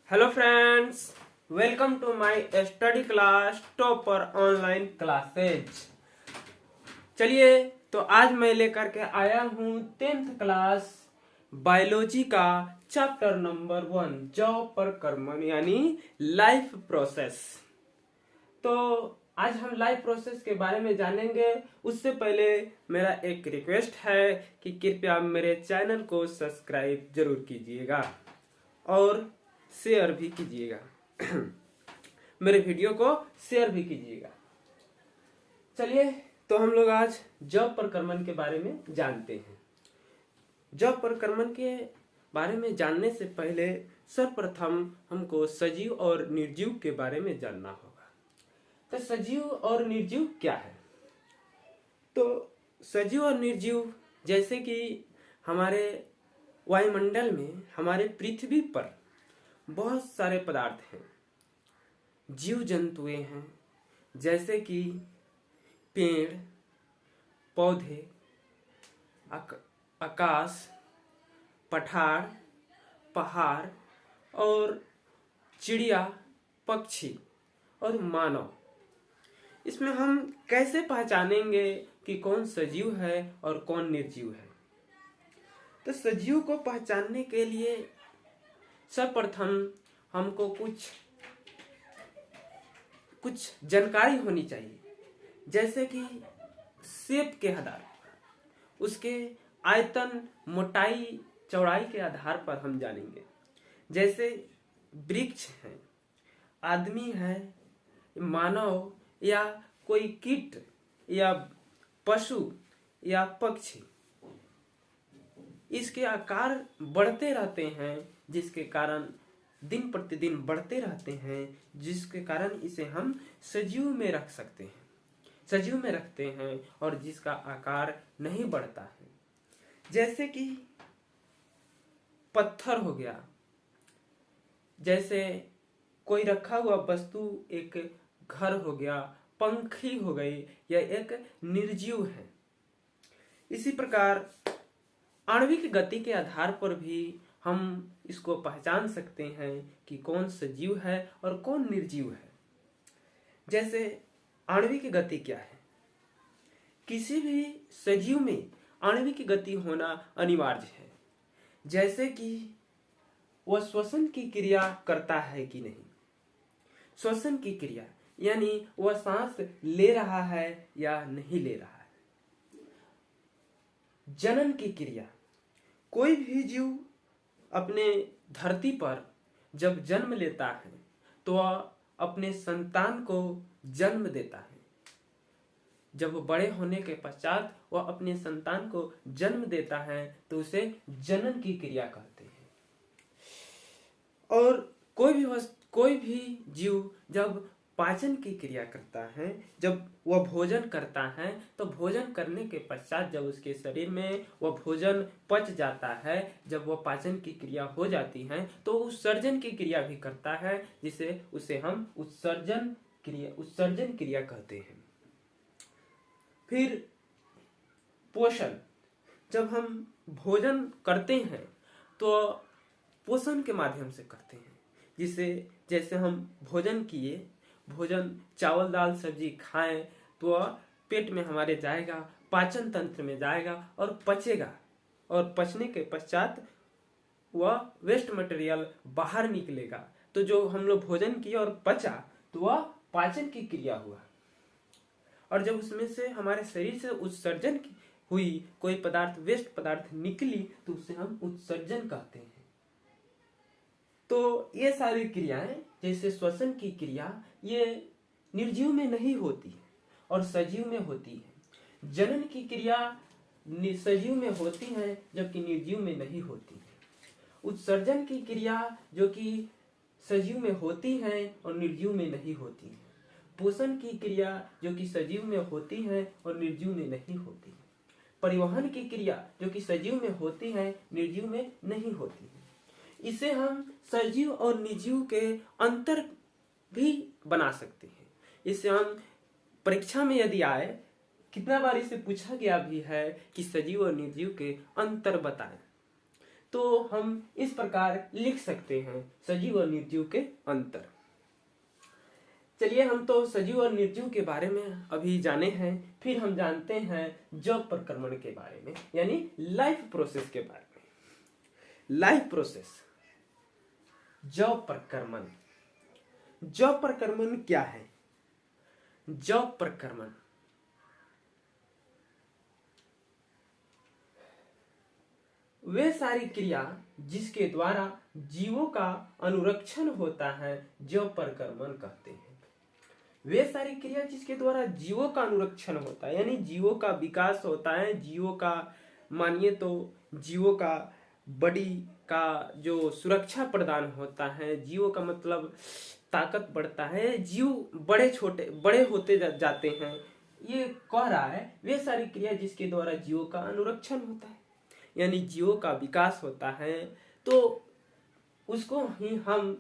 Hello friends, welcome to my study class topper online classes. चलिए, तो आज मैं लेकर के आया हूँ 10th क्लास बायोलॉजी का चैप्टर नंबर 1 जॉब पर कर्मण यानी लाइफ प्रोसेस। तो आज हम लाइफ प्रोसेस के बारे में जानेंगे। उससे पहले मेरा एक रिक्वेस्ट है कि कृपया मेरे चैनल को सब्सक्राइब जरूर कीजिएगा और शेयर भी कीजिएगा। मेरे वीडियो को शेयर भी कीजिएगा। चलिए, तो हम लोग आज जॉब प्रकर्मण के बारे में जानते हैं। जॉब प्रकर्मण के बारे में जानने से पहले सर्वप्रथम हमको सजीव और निर्जीव के बारे में जानना होगा। तो सजीव और निर्जीव क्या है? तो सजीव और निर्जीव जैसे कि हमारे वायुमंडल में, हमारे पृथ्वी पर बहुत सारे पदार्थ हैं, जीव जंतुएं हैं, जैसे कि पेड़ पौधे, आकाश, पठार, पहाड़ और चिड़िया, पक्षी और मानव। इसमें हम कैसे पहचानेंगे कि कौन सजीव है और कौन निर्जीव है? तो सजीव को पहचानने के लिए सर्वप्रथम हमको कुछ जानकारी होनी चाहिए, जैसे कि शेप के आधार पर, उसके आयतन, मोटाई, चौड़ाई के आधार पर हम जानेंगे। जैसे वृक्ष है, आदमी है, मानव या कोई कीट या पशु या पक्षी, इसके आकार बढ़ते रहते हैं, जिसके कारण दिन प्रतिदिन बढ़ते रहते हैं, जिसके कारण इसे हम सजीव में रख सकते हैं, सजीव में रखते हैं, और जिसका आकार नहीं बढ़ता है। जैसे कि पत्थर हो गया, जैसे कोई रखा हुआ वस्तु, एक घर हो गया, पंखी हो गई, यह एक निर्जीव है। इसी प्रकार आणविक गति के आधार पर भी हम इसको पहचान सकते हैं कि कौन सजीव है और कौन निर्जीव है। जैसे आणविक गति क्या है? किसी भी सजीव में आणविक गति होना अनिवार्य है। जैसे कि वह श्वसन की क्रिया करता है कि नहीं। श्वसन की क्रिया यानी वह सांस ले रहा है या नहीं ले रहा है। जनन की क्रिया, कोई भी जीव अपने धरती पर जब जन्म लेता है तो वह अपने संतान को जन्म देता है। जब वो बड़े होने के पश्चात वह अपने संतान को जन्म देता है तो उसे जनन की क्रिया कहते हैं। और कोई भी जीव जब पाचन की क्रिया करता है, जब वह भोजन करता है, तो भोजन करने के पश्चात जब उसके शरीर में वह भोजन पच जाता है, जब वह पाचन की क्रिया हो जाती है, तो उत्सर्जन की क्रिया भी करता है, उसे हम उत्सर्जन क्रिया कहते हैं। फिर पोषण, जब हम भोजन करते हैं तो पोषण के माध्यम से करते हैं। जैसे हम भोजन किए, भोजन चावल दाल सब्जी खाएं तो पेट में हमारे जाएगा, पाचन तंत्र में जाएगा और पचेगा, और पचने के पश्चात वह वेस्ट मटेरियल बाहर निकलेगा। तो जो हम लोग भोजन किया और पचा तो वह पाचन की क्रिया हुआ, और जब उसमें से हमारे शरीर से उत्सर्जन हुई, कोई पदार्थ, वेस्ट पदार्थ निकली, तो उसे हम उत्सर्जन कहते हैं। तो ये सारी क्रियाएं, जैसे श्वसन की क्रिया, ये निर्जीव में नहीं होती है और सजीव में होती है। जनन की क्रिया सजीव में होती है जबकि निर्जीव में नहीं होती है। उत्सर्जन की क्रिया जो कि सजीव में होती है और निर्जीव में नहीं होती है। पोषण की क्रिया जो कि सजीव में होती है और निर्जीव में नहीं होती है। परिवहन की क्रिया जो कि सजीव में होती है, निर्जीव में नहीं होती है। इसे हम सजीव और निर्जीव के अंतर भी बना सकते हैं। इसे हम परीक्षा में यदि आए, कितना बार इसे पूछा गया भी है कि सजीव और निर्जीव के अंतर बताएं। तो हम इस प्रकार लिख सकते हैं सजीव और निर्जीव के अंतर। चलिए, हम तो सजीव और निर्जीव के बारे में अभी जाने हैं, फिर हम जानते हैं जब प्रक्रमण के बारे में, यानी लाइफ प्रोसेस के बारे में। लाइफ प्रोसेस, जब प्रक्रमण। जब प्रक्रमण क्या है? जब प्रक्रमण वे सारी क्रिया जिसके द्वारा जीवों का अनुरक्षण होता है, जब प्रक्रमण कहते हैं। वे सारी क्रिया जिसके द्वारा जीवों का अनुरक्षण होता है, यानी जीवों का विकास होता है, जीवों का, मानिए तो जीवों का बॉडी का जो सुरक्षा प्रदान होता है, जीवों का मतलब ताकत बढ़ता है, जीव बड़े होते जाते हैं, ये कह रहा है वे सारी क्रिया जिसके द्वारा जीवों का अनुरक्षण होता है, यानी जीवों का विकास होता है, तो उसको ही हम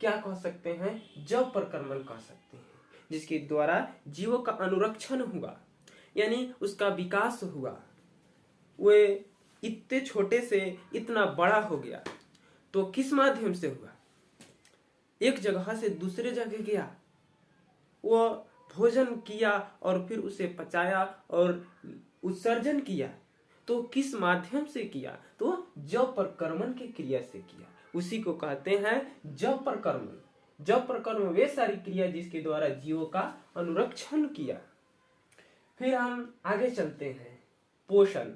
क्या कह सकते हैं? जब प्रक्रमण कह सकते हैं, जिसके द्वारा जीवों का अनुरक्षण हुआ, यानी उसका विकास हुआ, वे इतने छोटे से इतना बड़ा हो गया। तो किस माध्यम से हुआ? एक जगह से दूसरे जगह गया, वो भोजन किया और फिर उसे पचाया और उत्सर्जन किया। तो किस माध्यम से किया? तो जब प्रक्रमण की क्रिया से किया, उसी को कहते हैं जब प्रक्रमण। जब प्रक्रमण वे सारी क्रिया जिसके द्वारा जीवों का अनुरक्षण किया। फिर हम आगे चलते हैं, पोषण।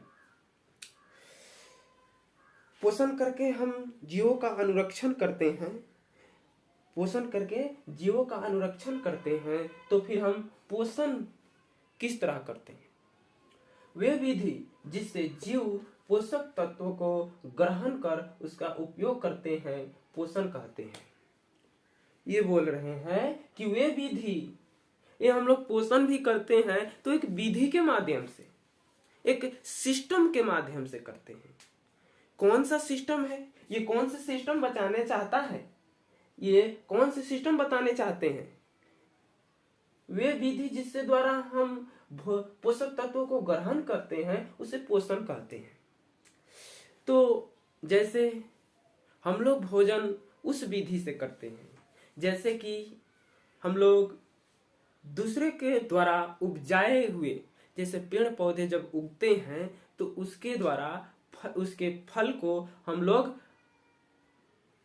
पोषण करके हम जीवों का अनुरक्षण करते हैं। पोषण करके जीवों का अनुरक्षण करते हैं, तो फिर हम पोषण किस तरह करते हैं? वे विधि जिससे जीव पोषक तत्वों को ग्रहण कर उसका उपयोग करते हैं, पोषण कहते हैं। ये बोल रहे हैं कि वे विधि, ये हम लोग पोषण भी करते हैं तो एक विधि के माध्यम से, एक सिस्टम के माध्यम से करते हैं। कौन सा सिस्टम है? ये कौन सा सिस्टम बचाने चाहता है? ये कौन से सिस्टम बताने चाहते हैं? वे विधि जिससे द्वारा हम पोषक तत्वों को ग्रहण करते हैं, उसे पोषण कहते हैं। तो जैसे हम लोग भोजन उस विधि से करते हैं, जैसे कि हम लोग दूसरे के द्वारा उपजाए हुए, जैसे पेड़ पौधे जब उगते हैं तो उसके द्वारा उसके फल को हम लोग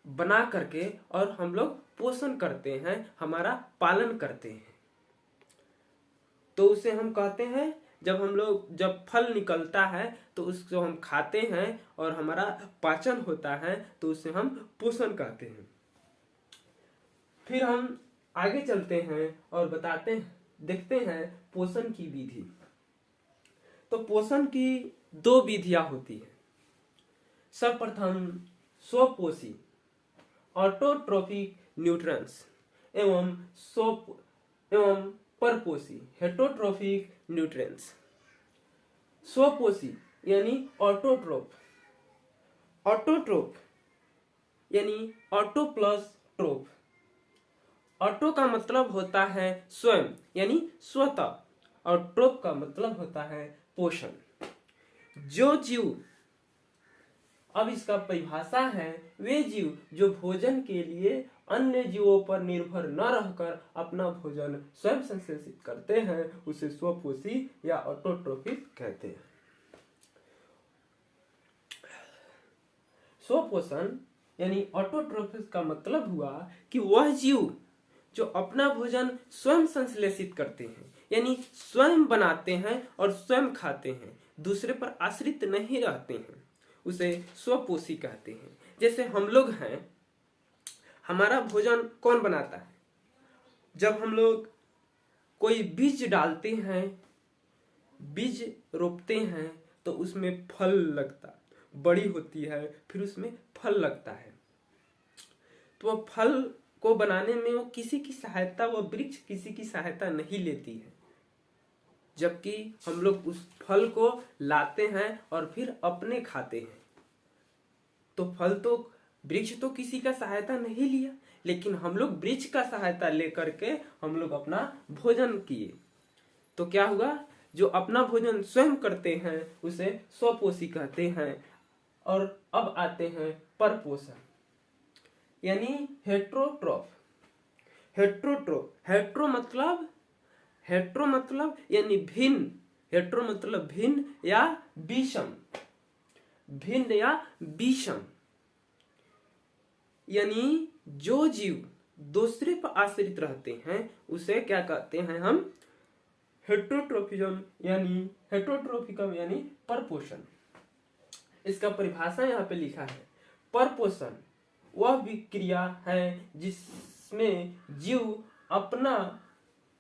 बना करके और हम लोग पोषण करते हैं, हमारा पालन करते हैं। तो उसे हम कहते हैं, जब फल निकलता है तो उसको हम खाते हैं और हमारा पाचन होता है, तो उसे हम पोषण कहते हैं। फिर हम आगे चलते हैं और देखते हैं पोषण की विधि। तो पोषण की दो विधियां होती है। सर्वप्रथम स्वपोषी ऑटोट्रोफिक न्यूट्रिएंट्स एवं परपोषी हेटरोट्रोफिक न्यूट्रिएंट्स। स्वपोषी यानी ऑटोट्रोफ यानी ऑटो प्लस ट्रोफ। ऑटो का मतलब होता है स्वयं, यानी स्वतः, और ट्रोप का मतलब होता है पोषण। जो जीव, अब इसका परिभाषा है, वे जीव जो भोजन के लिए अन्य जीवों पर निर्भर न रहकर अपना भोजन स्वयं संश्लेषित करते हैं, उसे स्वपोषी या ऑटोट्रोफिक कहते हैं। स्वपोषण यानी ऑटोट्रोफिक का मतलब हुआ कि वह जीव जो अपना भोजन स्वयं संश्लेषित करते हैं, यानी स्वयं बनाते हैं और स्वयं खाते हैं, दूसरे पर आश्रित नहीं रहते हैं, उसे स्वपोषी कहते हैं। जैसे हम लोग हैं, हमारा भोजन कौन बनाता है? जब हम लोग कोई बीज डालते हैं, बीज रोपते हैं, तो उसमें फल लगता, बड़ी होती है, फिर उसमें फल लगता है। तो वह फल को बनाने में वो किसी की सहायता, वह वृक्ष किसी की सहायता नहीं लेती है, जबकि हम लोग उस फल को लाते हैं और फिर अपने खाते हैं। तो वृक्ष तो किसी का सहायता नहीं लिया, लेकिन हम लोग वृक्ष का सहायता लेकर के हम लोग अपना भोजन किए। तो क्या हुआ? जो अपना भोजन स्वयं करते हैं उसे स्वपोषी कहते हैं, और अब आते हैं परपोषण यानी हेट्रोट्रोफ। हेट्रो मतलब यानी भिन्न, हेट्रो मतलब भिन्न या विषम, भिन्न या विषम, यानी जो जीव दूसरे पर आश्रित रहते हैं उसे क्या कहते हैं हम? हेट्रोट्रोफिकम यानी परपोषण। इसका परिभाषा यहाँ पे लिखा है, परपोषण वह विक्रिया है जिसमें जीव अपना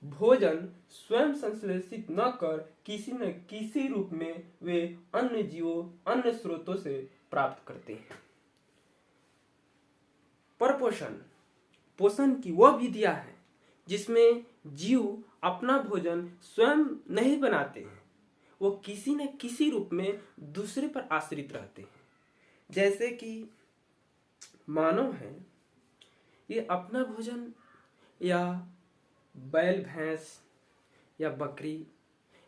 भोजन स्वयं संश्लेषित न कर किसी न किसी रूप में वे अन्य जीवों, अन्य स्रोतों से प्राप्त करते हैं। परपोषण पोषण की वह विधियां है जिसमें जीव अपना भोजन स्वयं नहीं बनाते हैं, वो किसी न किसी रूप में दूसरे पर आश्रित रहते हैं। जैसे कि मानव है, ये अपना भोजन या बैल भैंस या बकरी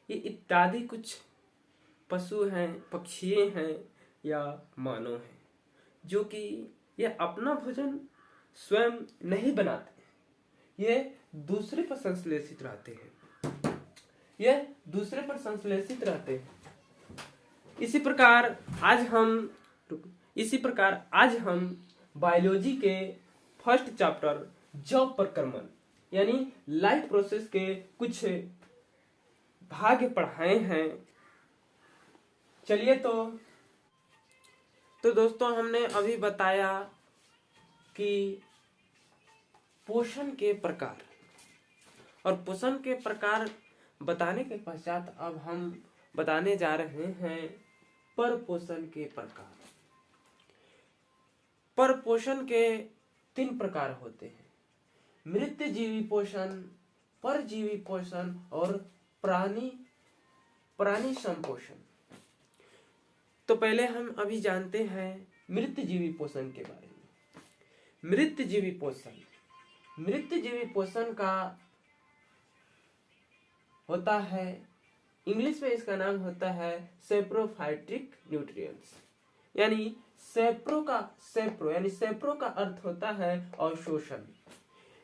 ये इत्यादि कुछ पशु हैं, पक्षी हैं या मानव हैं, जो कि ये अपना भोजन स्वयं नहीं बनाते, ये दूसरे पर संश्लेषित रहते हैं, ये दूसरे पर संश्लेषित रहते हैं। इसी प्रकार आज हम बायोलॉजी के फर्स्ट चैप्टर जैव प्रक्रमण यानी लाइफ प्रोसेस के कुछ भाग पढ़ाए हैं। चलिए तो दोस्तों हमने अभी बताया कि पोषण के प्रकार, और पोषण के प्रकार बताने के पश्चात अब हम बताने जा रहे हैं परपोषण के प्रकार। परपोषण के 3 प्रकार होते हैं, मृतजीवी पोषण, परजीवी पोषण और प्राणी संपोषण। तो पहले हम अभी जानते हैं मृतजीवी पोषण के बारे में। मृतजीवी पोषण का होता है, इंग्लिश में इसका नाम होता है सेप्रोफाइटिक न्यूट्रिएंट्स, यानी सेप्रो का अर्थ होता है अवशोषण।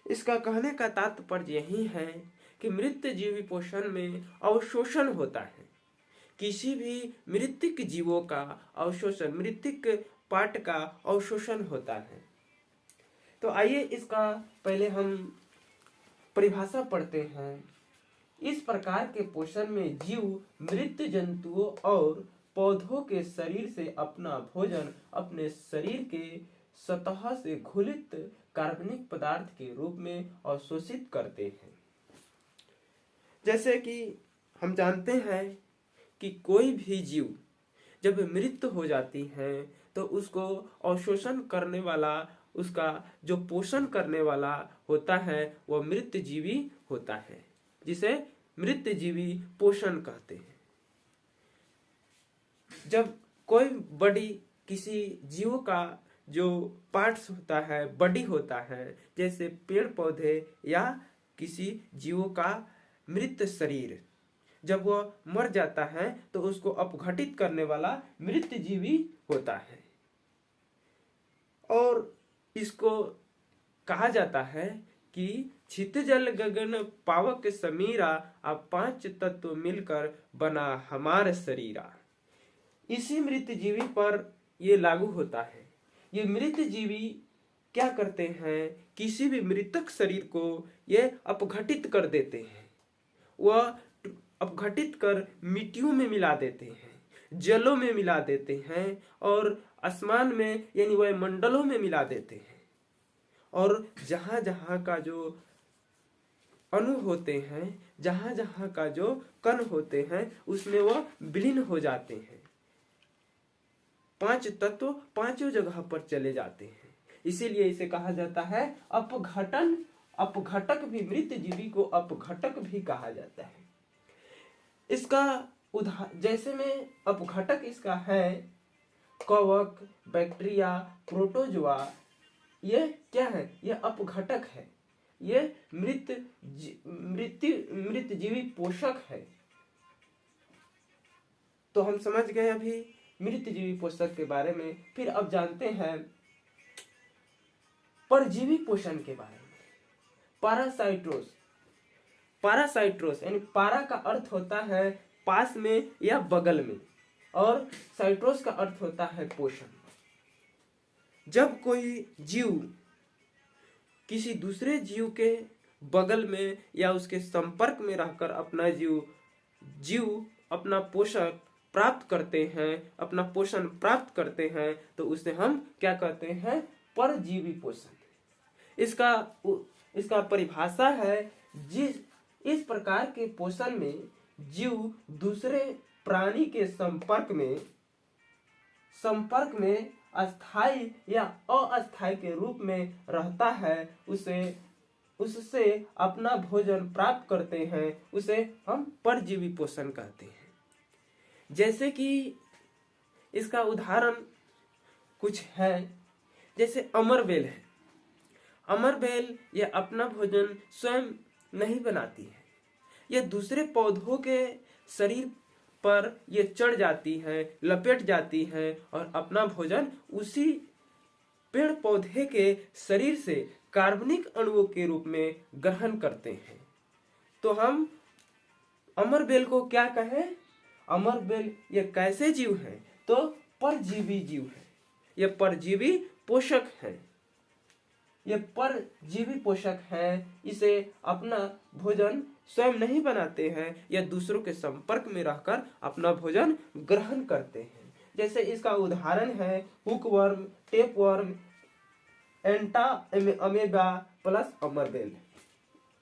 इसका कहने का तात्पर्य यही है कि मृतजीवी पोषण में अवशोषण होता है, किसी भी मृतिक जीवों का अवशोषण, मृतिक पार्ट का अवशोषण होता है। तो आइए इसका पहले हम परिभाषा पढ़ते हैं। इस प्रकार के पोषण में जीव मृत जंतुओं और पौधों के शरीर से अपना भोजन अपने शरीर के सतह से घुलित कार्बनिक पदार्थ के रूप में अवशोषित करते हैं। जैसे कि हम जानते हैं कि कोई भी जीव जब मृत हो जाती है तो उसको अवशोषण करने वाला, उसका जो पोषण करने वाला होता है वह मृतजीवी होता है, जिसे मृतजीवी पोषण कहते हैं। जब कोई बॉडी, किसी जीव का जो पार्ट्स होता है, बॉडी होता है, जैसे पेड़ पौधे या किसी जीव का मृत शरीर, जब वह मर जाता है तो उसको अपघटित करने वाला मृतजीवी होता है। और इसको कहा जाता है कि छित जल गगन पावक समीरा, अब 5 तत्व मिलकर बना हमारा शरीरा। इसी मृतजीवी पर ये लागू होता है। ये मृतजीवी क्या करते हैं, किसी भी मृतक शरीर को ये अपघटित कर देते हैं, वह अपघटित कर मिट्टियों में मिला देते हैं, जलों में मिला देते हैं और आसमान में यानी वायुमंडलों में मिला देते हैं। और जहां जहां का जो अणु होते हैं, जहां जहां का जो कण होते हैं, उसमें वह विलीन हो जाते हैं। 5 तत्व 5 जगह पर चले जाते हैं, इसीलिए इसे कहा जाता है अपघटन। अपघटक भी, मृतजीवी को अपघटक भी कहा जाता है। इसका जैसे में अपघटक इसका है कवक, बैक्टीरिया, प्रोटोजोआ, ये क्या है, ये अपघटक है, ये मृतजीवी पोषक है। तो हम समझ गए अभी मृतजीवी पोषक के बारे में। फिर अब जानते हैं परजीवी पोषण के बारे में। पारासाइटोस, पारासाइटोस यानी पारा का अर्थ होता है पास में या बगल में, और साइट्रोस का अर्थ होता है पोषण। जब कोई जीव किसी दूसरे जीव के बगल में या उसके संपर्क में रहकर जीव अपना पोषक प्राप्त करते हैं, अपना पोषण प्राप्त करते हैं, तो उसे हम क्या कहते हैं? परजीवी पोषण। इसका परिभाषा है इस प्रकार के पोषण में जीव दूसरे प्राणी के संपर्क में अस्थायी या अस्थायी के रूप में रहता है, उससे अपना भोजन प्राप्त करते हैं, उसे हम परजीवी पोषण कहते हैं। जैसे कि इसका उदाहरण कुछ है, जैसे अमरबेल है। अमरबेल यह अपना भोजन स्वयं नहीं बनाती है, यह दूसरे पौधों के शरीर पर ये चढ़ जाती है, लपेट जाती है और अपना भोजन उसी पेड़ पौधे के शरीर से कार्बनिक अणुओं के रूप में ग्रहण करते हैं। तो हम अमरबेल को क्या कहें? अमरबेल ये कैसे जीव है? तो परजीवी जीव है, ये परजीवी पोषक है, ये परजीवी पोषक है। इसे अपना भोजन स्वयं नहीं बनाते हैं, यह दूसरों के संपर्क में रहकर अपना भोजन ग्रहण करते हैं। जैसे इसका उदाहरण है hookworm, tapeworm, entamoeba plus अमरबेल,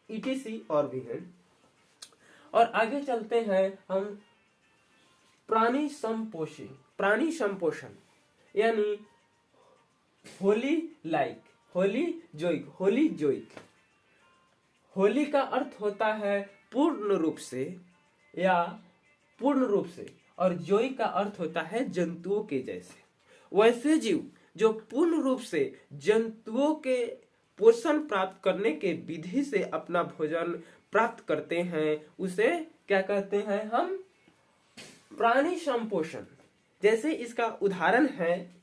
ईटीसी और भी हैं। और आगे चलते हैं हम प्राणी संपोषण यानी होलीजोइक। होली का अर्थ होता है पूर्ण रूप से, और जोई का अर्थ होता है जंतुओं के जैसे। वैसे जीव जो पूर्ण रूप से जंतुओं के पोषण प्राप्त करने के विधि से अपना भोजन प्राप्त करते हैं, उसे क्या कहते हैं हम? प्राणी संपोषण। जैसे इसका उदाहरण है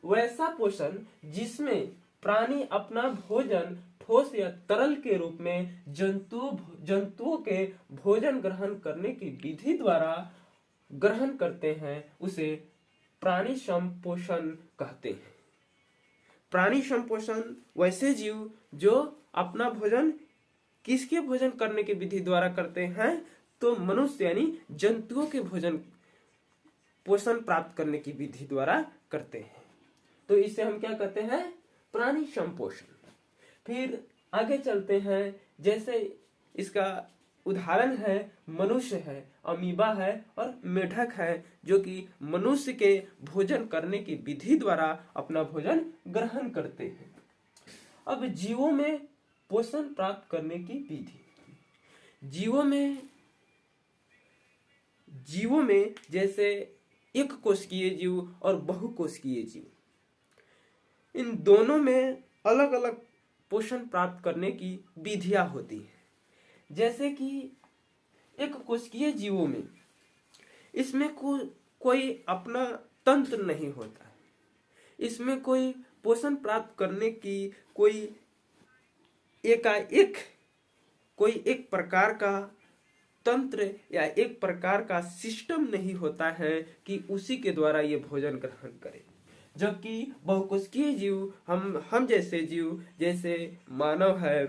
वैसा पोषण जिसमें प्राणी अपना भोजन ठोस या तरल के रूप में जंतुओं के भोजन ग्रहण करने की विधि द्वारा ग्रहण करते हैं, उसे प्राणी संपोषण कहते हैं। प्राणी संपोषण वैसे जीव जो अपना भोजन किसके भोजन करने की विधि द्वारा करते हैं? तो मनुष्य यानी जंतुओं के भोजन पोषण प्राप्त करने की विधि द्वारा करते हैं। तो इसे हम क्या कहते हैं? प्राणी संपोषण। फिर आगे चलते हैं, जैसे इसका उदाहरण है मनुष्य है, अमीबा है और मेढक है, जो कि मनुष्य के भोजन करने की विधि द्वारा अपना भोजन ग्रहण करते हैं। अब जीवों में पोषण प्राप्त करने की विधि। जीवों में जैसे एक कोशिकीय जीव और बहुकोशिकीय जीव, इन दोनों में अलग अलग पोषण प्राप्त करने की विधियां होती है। जैसे कि एक कोशिकीय जीवों में इसमें कोई अपना तंत्र नहीं होता, इसमें कोई पोषण प्राप्त करने की कोई एक प्रकार का तंत्र या एक प्रकार का सिस्टम नहीं होता है कि उसी के द्वारा ये भोजन ग्रहण करे। जबकि बहुकोशिकीय जीव, हम जैसे जीव, जैसे मानव है,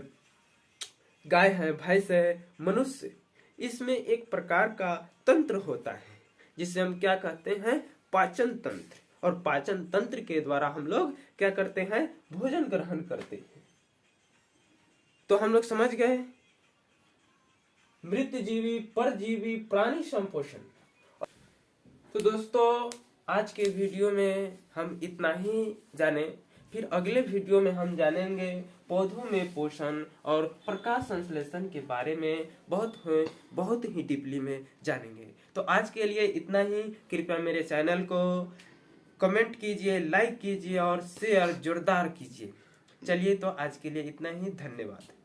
गाय है, भैंस है, मनुष्य, इसमें एक प्रकार का तंत्र होता है जिसे हम क्या कहते हैं? पाचन तंत्र। और पाचन तंत्र के द्वारा हम लोग क्या करते हैं? भोजन ग्रहण करते हैं। तो हम लोग समझ गए मृतजीवी, परजीवी, प्राणी संपोषण। तो दोस्तों आज के वीडियो में हम इतना ही जाने, फिर अगले वीडियो में हम जानेंगे पौधों में पोषण और प्रकाश संश्लेषण के बारे में बहुत ही डीपली में जानेंगे। तो आज के लिए इतना ही। कृपया मेरे चैनल को कमेंट कीजिए, लाइक कीजिए और शेयर जोरदार कीजिए। चलिए तो आज के लिए इतना ही। धन्यवाद।